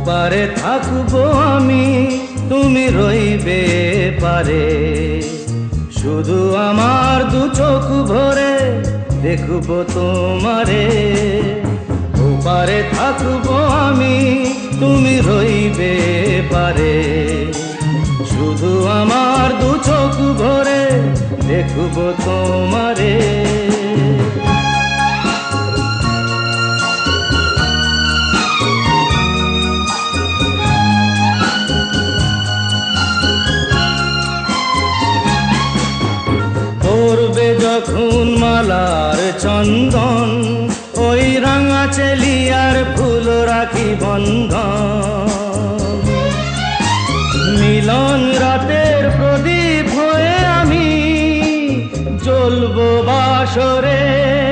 ওপারে থাকবো আমি, তুমি রইবে পারে। শুধু আমার দু চোখ ভরে দেখবো তোমারে। ওপারে থাকবো আমি, তুমি রইবে পারে। শুধু আমার দু চোখ ভরে দেখবো তোমারে। পড়বে যখন মালার চন্দন, ওই রাঙা চেলিয়ার ফুল রাখি বন্ধন। মিলন রাতে